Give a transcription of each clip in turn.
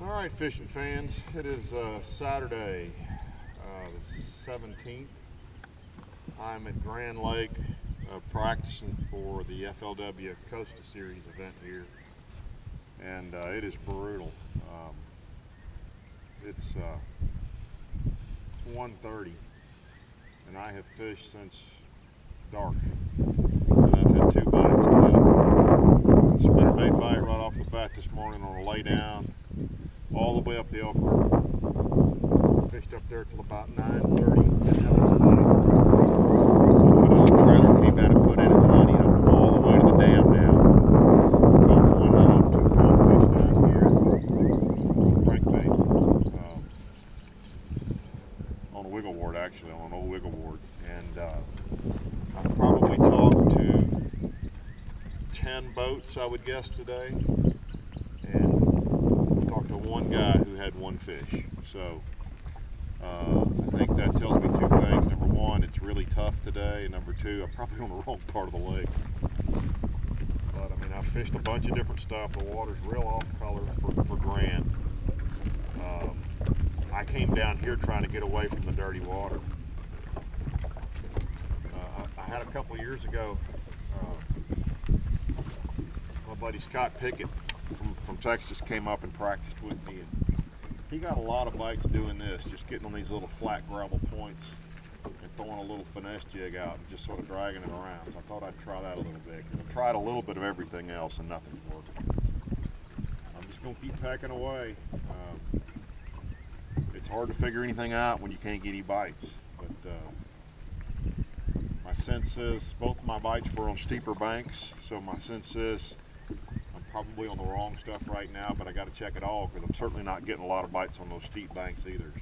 All right, fishing fans, it is Saturday, the 17th. I'm at Grand Lake practicing for the FLW Costa Series event here, and it is brutal. It's 1:30, and I have fished since dark. And I've had 2 bites. Spinnerbait bite right off the bat this morning on a lay down, all the way up the Elk River. Fished up there till about 9:30. Put it on the trailer, came out and put in it, honey, up all the way to the dam now. Caught one little 2-pound fish down here. Crankbait. On a wiggle ward, actually, on an old wiggle ward. And I've probably talked to 10 boats, I would guess, today. And talked to one guy who had 1 fish. So I think that tells me 2 things. Number 1, it's really tough today. And number 2, I'm probably on the wrong part of the lake. But I mean, I've fished a bunch of different stuff. The water's real off color for Grand. I came down here trying to get away from the dirty water. I had a couple of years ago, my buddy Scott Pickett from Texas came up and practiced with me, and he got a lot of bites doing this, just getting on these little flat gravel points and throwing a little finesse jig out and just sort of dragging it around. So I thought I'd try that a little bit. I've tried a little bit of everything else and nothing's working. I'm just going to keep packing away. It's hard to figure anything out when you can't get any bites, but my sense is both my bites were on steeper banks, so my sense is I'm probably on the wrong stuff right now, but I got to check it all because I'm certainly not getting a lot of bites on those steep banks either.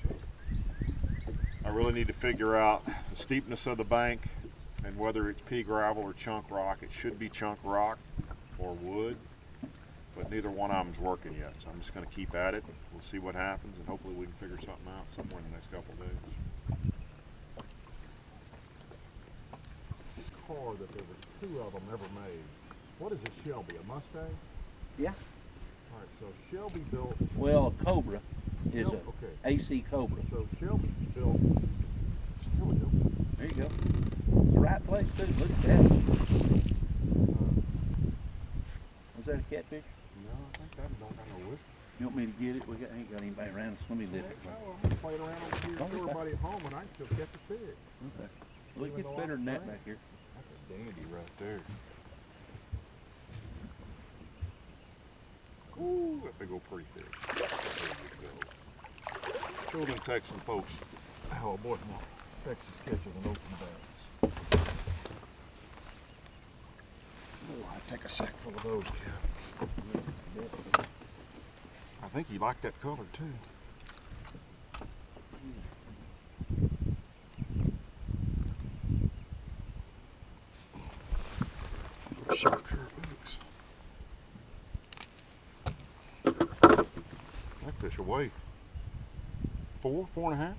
So I really need to figure out the steepness of the bank and whether it's pea gravel or chunk rock. It should be chunk rock or wood, but neither one of them is working yet. So I'm just going to keep at it. We'll see what happens, and hopefully we can figure something out somewhere in the next couple of days. Car that there were 2 of them ever made. What is a Shelby? A Mustang? Yeah. All right, so Shelby built. Well, a Cobra is a okay. AC Cobra. So Shelby built. Here we go. There you go. It's the right place too. Look at that. Was that a catfish? No, I think that don't got no whiskey. You want me to get it? We ain't got anybody around us. Let me lift it. No, I'm gonna play it around over here. Don't Everybody at home, and I can still catch a fish. Okay. Well, it gets better than that back here. That's a dandy right there. Ooh, that big old pretty fish. There you go. Show them Texan folks how a boy from Texas catches an open bass. Oh, I'd take a sack full of those, Kev. I think he liked that color too. Sharp hooks. That fish will weigh 4.5.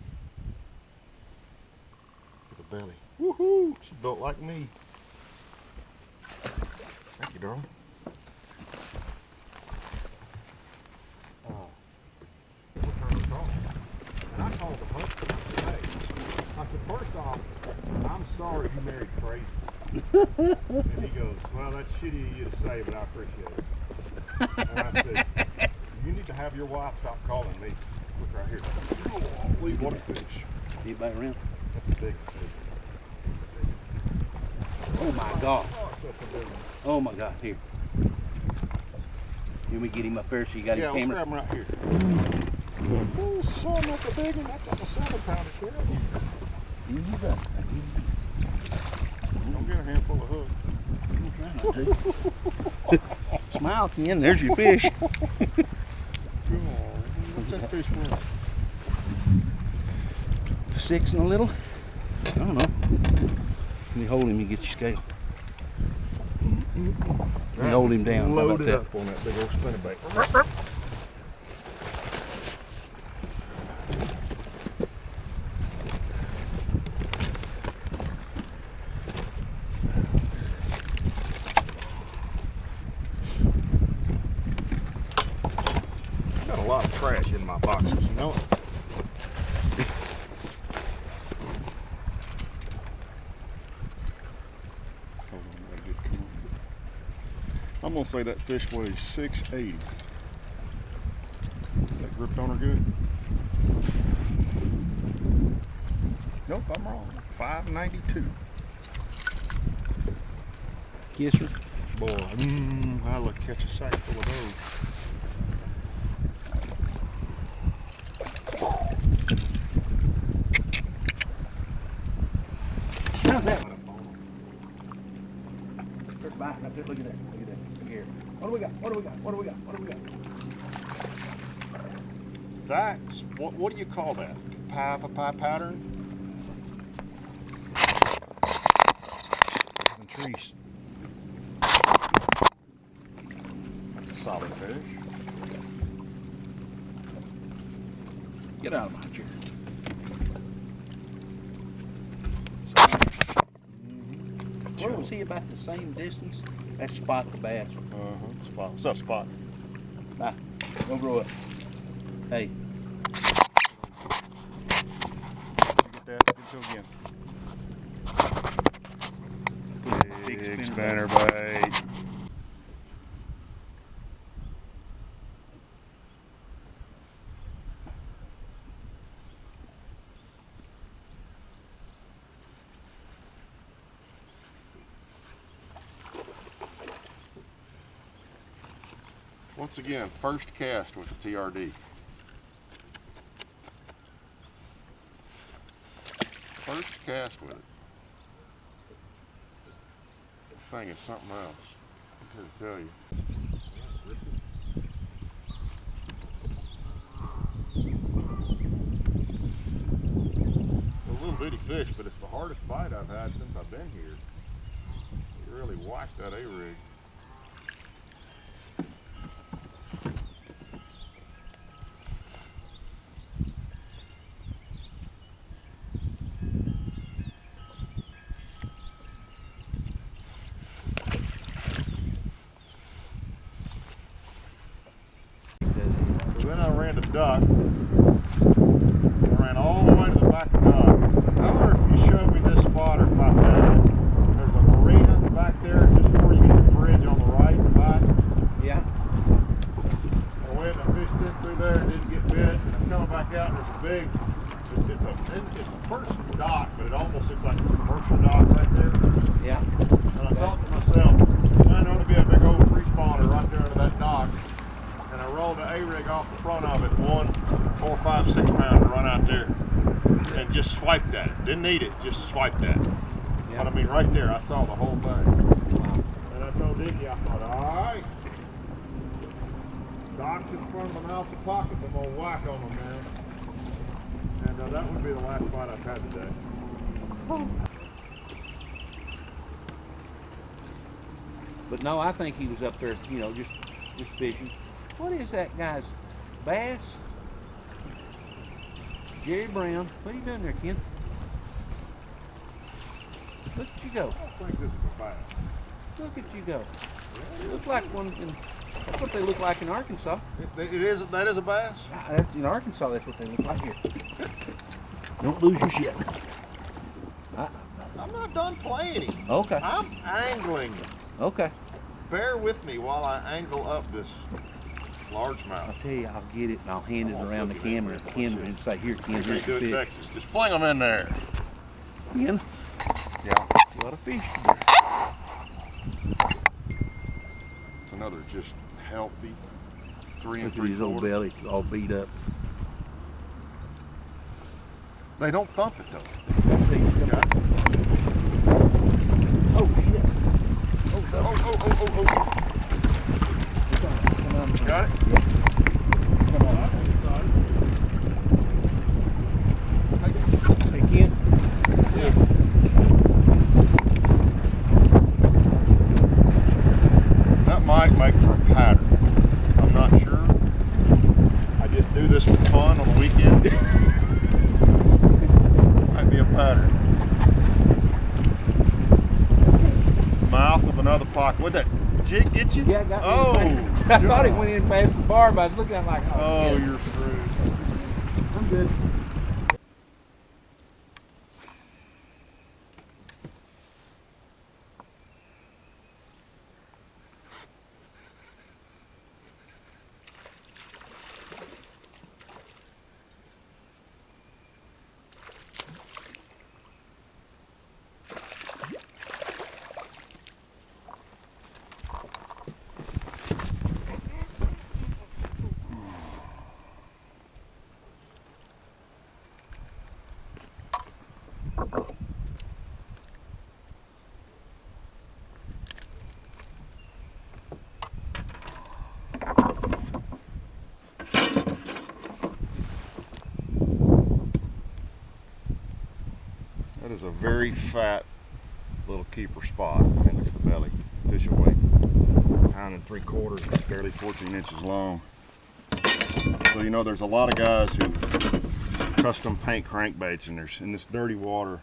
With a belly. Woohoo! She built like me. Thank you, darling. We'll turn this off. And I called the husband today. I said, first off, I'm sorry you married crazy. And he goes, well, that's shitty of you to say, but I appreciate it. And I said, you need to have your wife stop calling me. Look right here. Holy, what a fish. Anybody around? That's a big fish. Oh my God. Oh, such a big one. Oh my God. Here. Let me get him up there so you got his camera. Yeah, let's grab him right here. Oh, son, that's a big one. That's like a 7-pounder, kid. Easy done. Don't get a handful of hook. Smile, Ken. There's your fish. What's that fish worth? 6 and a little. I don't know. Let me hold him and get your scale. Let me hold him down. Load it up on that big old spinnerbait. Got a lot of trash in my boxes, you know it? Hold on, I gotta get cool. I'm gonna say that fish weighs 680. That gripped on her good? Nope, I'm wrong. 592. Kiss her. Boy, I'll catch a sack full of those. How's that one? There's biting up there. Look at that. Look at that. Look here. What do we got? What do we got? What do we got? What do we got? That's, what do you call that? Pie pattern? Trees. That's a solid fish. Get out of my chair. Where was he about the same distance? That's Spot the bass. Spot. What's up, Spot? Bye. Don't grow up. Hey. Get that. Get it again. Big spinner bait. Once again, first cast with the TRD. First cast with it. The thing is something else. I'm here to tell you. A little bitty fish, but it's the hardest bite I've had since I've been here. It really whacked that A-rig. Then I ran to duck. I ran all the way to the back of duck. I wonder if you showed me this spot or if I found it. There's a marina back there just before you get to the bridge on the right and back. Yeah. I went and I fished in through there and didn't get bit. And I'm coming back out and there's a big, it's a person's dock, but it almost looks like a commercial dock right there. Yeah. And I thought to myself, man, there ought to be a big old free spawner right there under that dock. And I rolled the A-rig off the front of it, 1 4, 5, 6 pounder, run out there and just swiped at it. Didn't eat it, just swiped at it. Yeah. But I mean, right there, I saw the whole thing. Wow. And I told Dickie, I thought, all right, dock's in front of my mouth and pockets, I'm gonna whack on them, man. And that would be the last fight I've had today. But no, I think he was up there, you know, just fishing. What is that guy's bass? Jerry Brown. What are you doing there, Ken? Look at you go. I think this is a bass. Look at you go. You look like one. That's what they look like in Arkansas. That is a bass? In Arkansas, that's what they look like here. Don't lose your shit. I'm not done playing him. Okay. I'm angling. Okay. Bear with me while I angle up this largemouth. I'll tell you, I'll get it and I'll hand it around the camera and say, here, Ken, here's Do your it fish. Texas. Just fling them in there. Ken, Yeah. a lot of fish. It's another just healthy 3 Look at 3/4. his old belly all beat up. They don't thump it though. Got it? Oh, shit. Oh. Come on. Got it? Yeah. Come on. Hey, Ken. Yeah. That might make for a pattern. I'm not sure. I just do this for fun on the weekend. Might be a pattern. Mouth of another pocket. What'd that jig get you? Yeah, it got me. Oh, I thought it God. went in past the bar, but I was looking at it like, Oh, shit. you're screwed. I'm good. That is a very fat little keeper spot. I mean, look at the belly. Fish will weigh 1 3/4. It's barely 14 inches long. So you know, there's a lot of guys who custom paint crankbaits, and there's in this dirty water.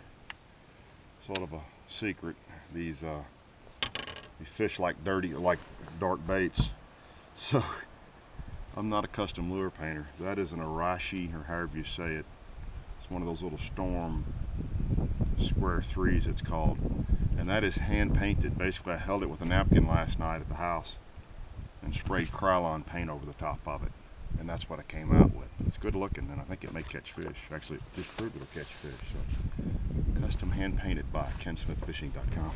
Sort of a secret. These fish like dark baits. So I'm not a custom lure painter. That is an arashi, or however you say it. It's one of those little storm square threes, it's called, and that is hand painted. Basically, I held it with a napkin last night at the house and sprayed Krylon paint over the top of it, and that's what I came out with. It's good looking, and I think it may catch fish. Actually, it just proved it'll catch fish. So, custom hand painted by KenSmithFishing.com.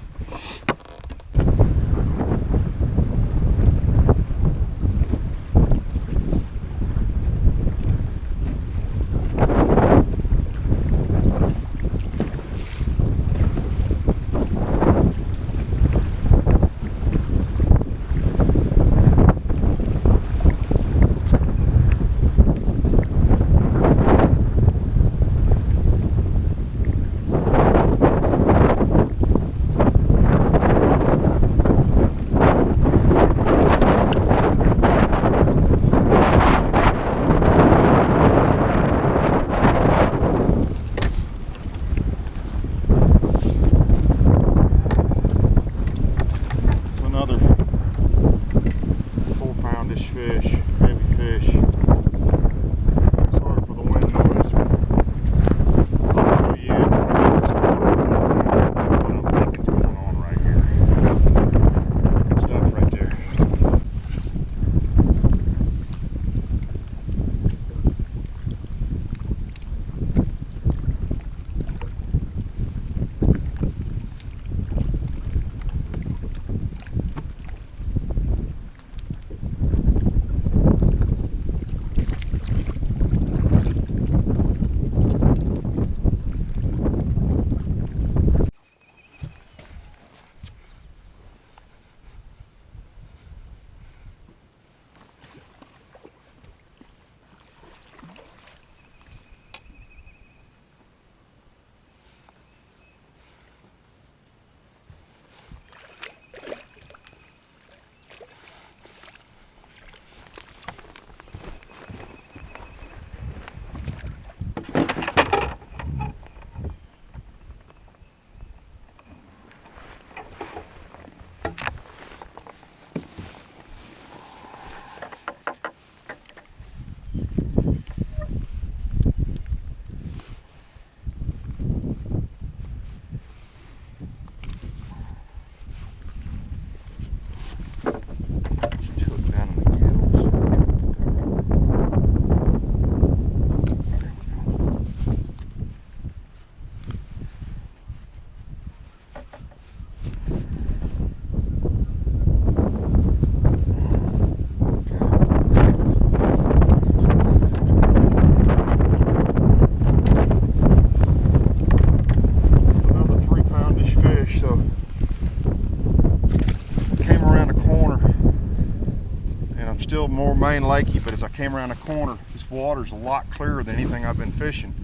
Still more main lakey, but as I came around the corner, this water's a lot clearer than anything I've been fishing.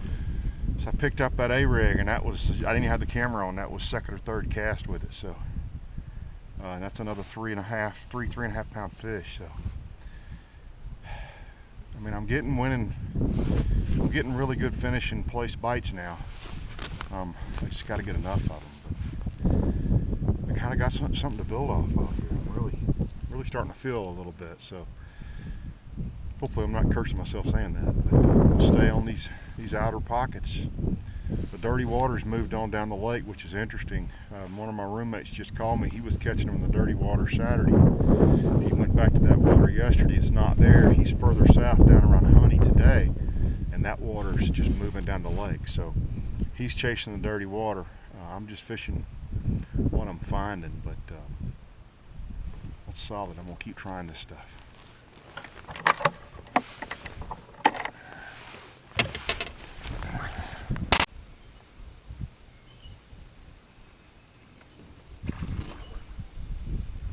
So I picked up that A-rig, and that was, I didn't even have the camera on, that was second or third cast with it. So and that's another 3.5 pound fish. So I mean, I'm getting really good finishing place bites now. I just got to get enough of them. But I kind of got something to build off of here. I'm really starting to feel a little bit. So hopefully I'm not cursing myself saying that, but we'll stay on these outer pockets. The dirty water's moved on down the lake, which is interesting. One of my roommates just called me. He was catching them in the dirty water Saturday. He went back to that water yesterday. It's not there. He's further south down around Honey today, and that water's just moving down the lake. So he's chasing the dirty water. I'm just fishing what I'm finding, but that's solid. I'm gonna keep trying this stuff.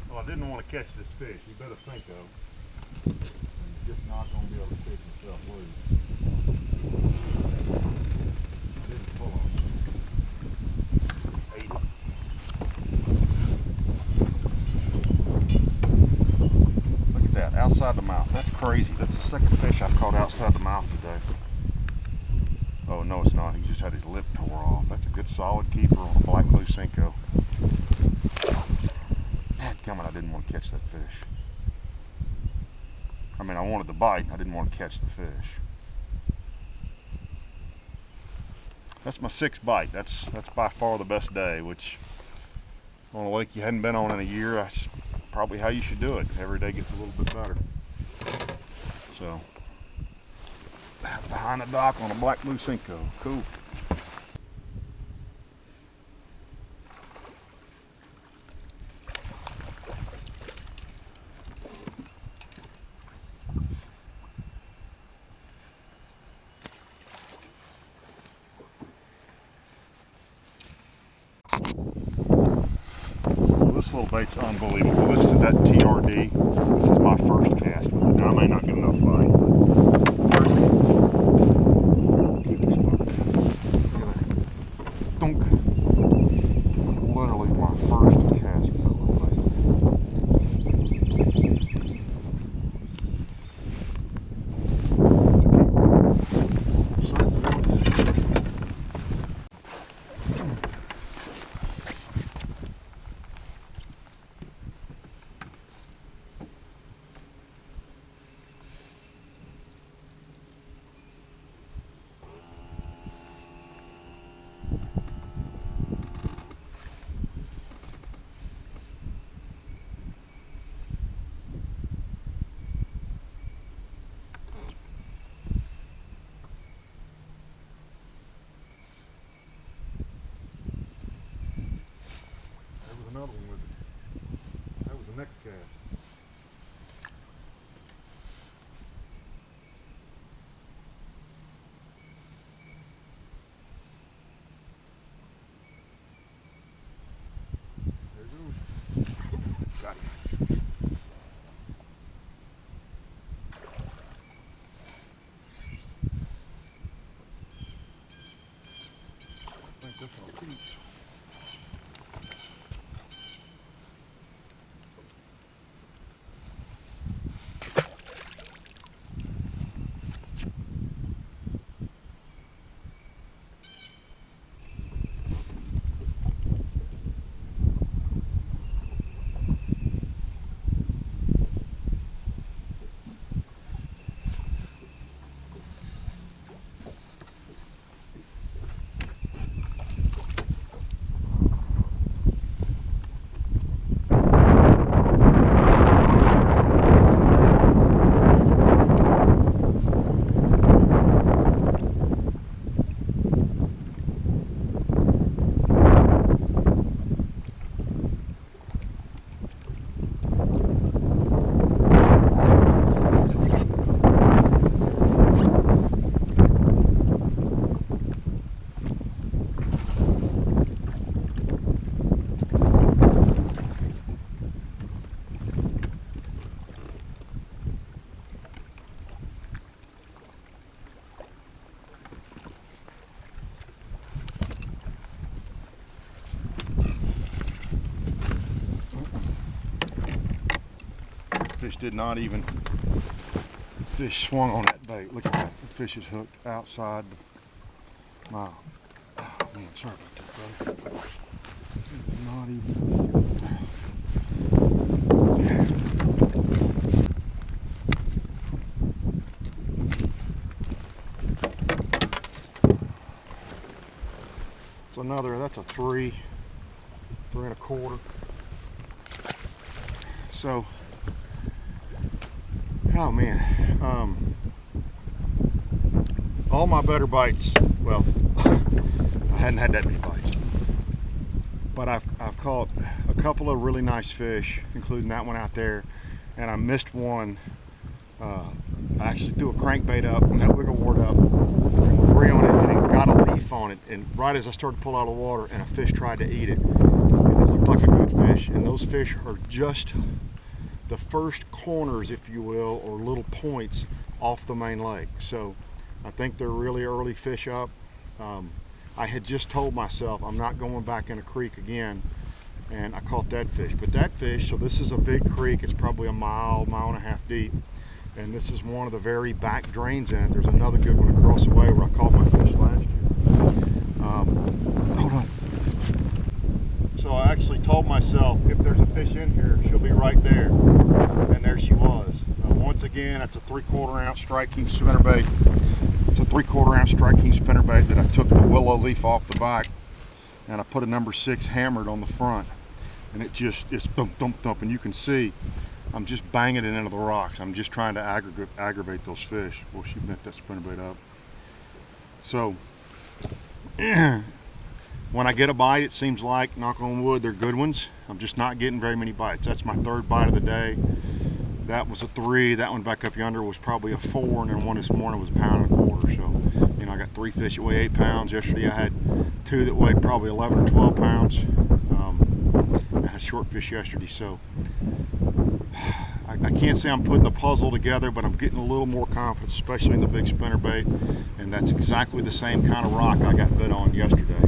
Well, I didn't want to catch this fish. He better Cinco. And he's just not going to be able to fish himself loose. I didn't pull him. Ate it. Look at that, outside the mouth. That's crazy. That's the second fish I've caught outside the mouth today. Oh, no, it's not. He just had his lip tore off. That's a good solid keeper on a black blue Cinco. Coming, I didn't want to catch that fish. I mean, I wanted the bite, I didn't want to catch the fish. That's my 6th bite. That's by far the best day, which on a lake you hadn't been on in a year, that's probably how you should do it. Every day gets a little bit better. So, behind the dock on a black blue Cinco. Cool. This little bait's unbelievable. This is that TRD. This is my first cast with it. Now, I may not get enough bite. Keep it smoked. Look at that. Dunk. Literally my first cast with a little bait. Another one with it. That was the next cast. There it goes. Got him. I think this one'll keep. Fish did not even, fish swung on that bait. Look at that, the fish is hooked outside the mouth. Oh man, sorry about that, brother. Not even. It's another, that's a 3, 3 1/4. So, oh man, all my better bites, well, I hadn't had that many bites, but I've caught a couple of really nice fish, including that one out there, and I missed one. I actually threw a crankbait up and that wiggle wart up and was reeling it, and it got a leaf on it, and right as I started to pull out of the water, and a fish tried to eat it, and it looked like a good fish, and those fish are just the first corners, if you will, or little points off the main lake. So I think they're really early fish up. I had just told myself I'm not going back in a creek again, and I caught that fish. But that fish, so this is a big creek, it's probably a mile, mile and a half deep, and this is one of the very back drains in it. There's another good one across the way where I caught my fish last year. Hold on. So I actually told myself, if there's a fish in here, she'll be right there. And there she was. Once again, that's a 3/4 ounce strike king spinnerbait. It's a 3/4 ounce strike king spinnerbait that I took the willow leaf off the back, and I put a number 6 hammered on the front, and it's thump, thump, thump, and you can see I'm just banging it into the rocks. I'm just trying to aggravate those fish. Well, she bent that spinnerbait up. So when I get a bite, it seems like, knock on wood, they're good ones. I'm just not getting very many bites. That's my 3rd bite of the day. That was a 3. That one back up yonder was probably a 4, and then one this morning was a 1.25 pounds. So, you know, I got 3 fish that weigh 8 pounds. Yesterday I had 2 that weighed probably 11 or 12 pounds. I had short fish yesterday, so I can't say I'm putting the puzzle together, but I'm getting a little more confidence, especially in the big spinnerbait, and that's exactly the same kind of rock I got bit on yesterday.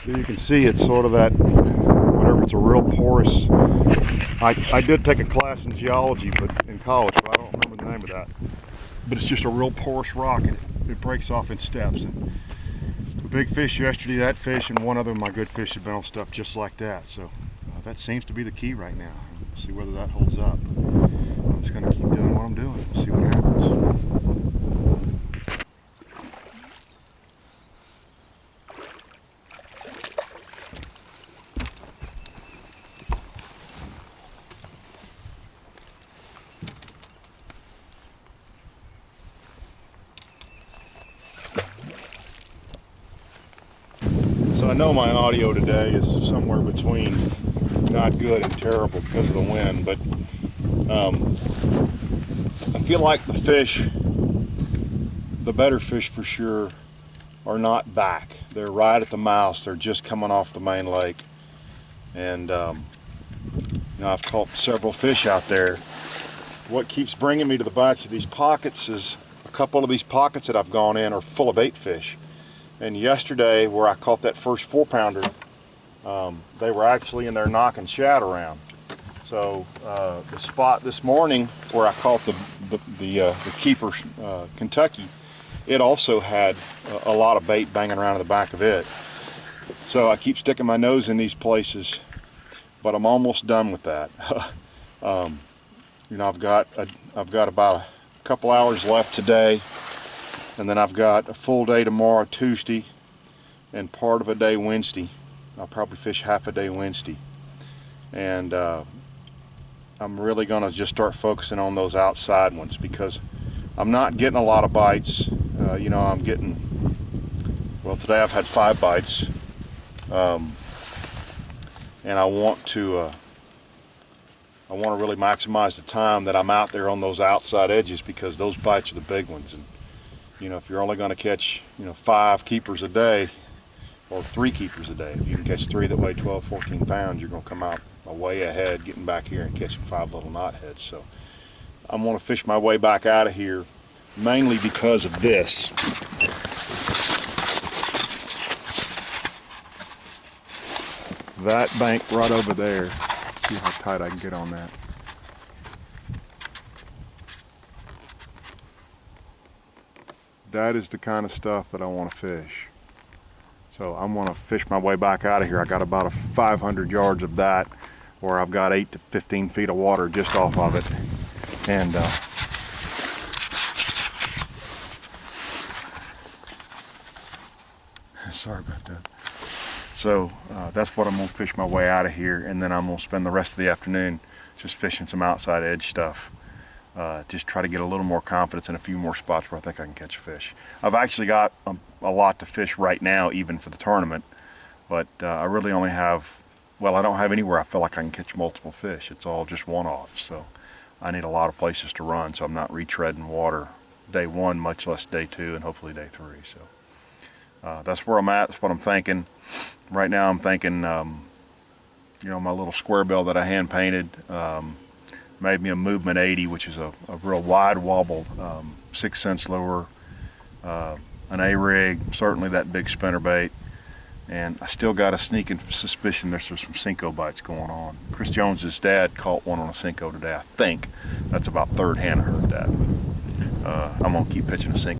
So you can see it's sort of that, whatever, it's a real porous, I did take a class in geology in college, but I don't remember the name of that. But it's just a real porous rock, and it breaks off in steps. And the big fish yesterday, that fish and one other of my good fish have been on stuff just like that. So that seems to be the key right now. We'll see whether that holds up. I'm just going to keep doing what I'm doing, see what happens. So I know my audio today is somewhere between not good and terrible because of the wind, but I feel like the fish, the better fish for sure, are not back. They're right at the mouth. They're just coming off the main lake. And you know, I've caught several fish out there. What keeps bringing me to the backs of these pockets is a couple of these pockets that I've gone in are full of bait fish. And yesterday, where I caught that first 4-pounder, they were actually in there knocking shad around. So the spot this morning where I caught the keeper, Kentucky, it also had a lot of bait banging around in the back of it. So I keep sticking my nose in these places, but I'm almost done with that. You know, I've got about a couple hours left today. And then I've got a full day tomorrow, Tuesday, and part of a day Wednesday. I'll probably fish half a day Wednesday. And I'm really going to just start focusing on those outside ones because I'm not getting a lot of bites. You know, I'm getting, well, today I've had 5 bites. And I want to really maximize the time that I'm out there on those outside edges because those bites are the big ones. And you know, if you're only going to catch, you know, 5 keepers a day or 3 keepers a day, if you can catch 3 that weigh 12, 14 pounds, you're going to come out way ahead getting back here and catching 5 little knotheads. So I'm going to fish my way back out of here mainly because of this. That bank right over there. See how tight I can get on that. That is the kind of stuff that I want to fish. So I'm going to fish my way back out of here. I got about 500 yards of that where I've got 8 to 15 feet of water just off of it. And sorry about that. So that's what I'm going to fish my way out of here, and then I'm going to spend the rest of the afternoon just fishing some outside edge stuff. Just try to get a little more confidence in a few more spots where I think I can catch fish. I've actually got a lot to fish right now, even for the tournament, but I really only have, well, I don't have anywhere I feel like I can catch multiple fish. It's all just one-off, so I need a lot of places to run, so I'm not retreading water day one, much less day two, and hopefully day three. So that's where I'm at. That's what I'm thinking. Right now I'm thinking, you know, my little square bill that I hand painted made me a movement 80, which is a real wide wobble 6 cents lure, an A-rig, certainly that big spinnerbait, and I still got a sneaking suspicion there's some Senko bites going on. Chris Jones's dad caught one on a Senko today, I think. That's about third hand I heard that. I'm gonna keep pitching a Senko.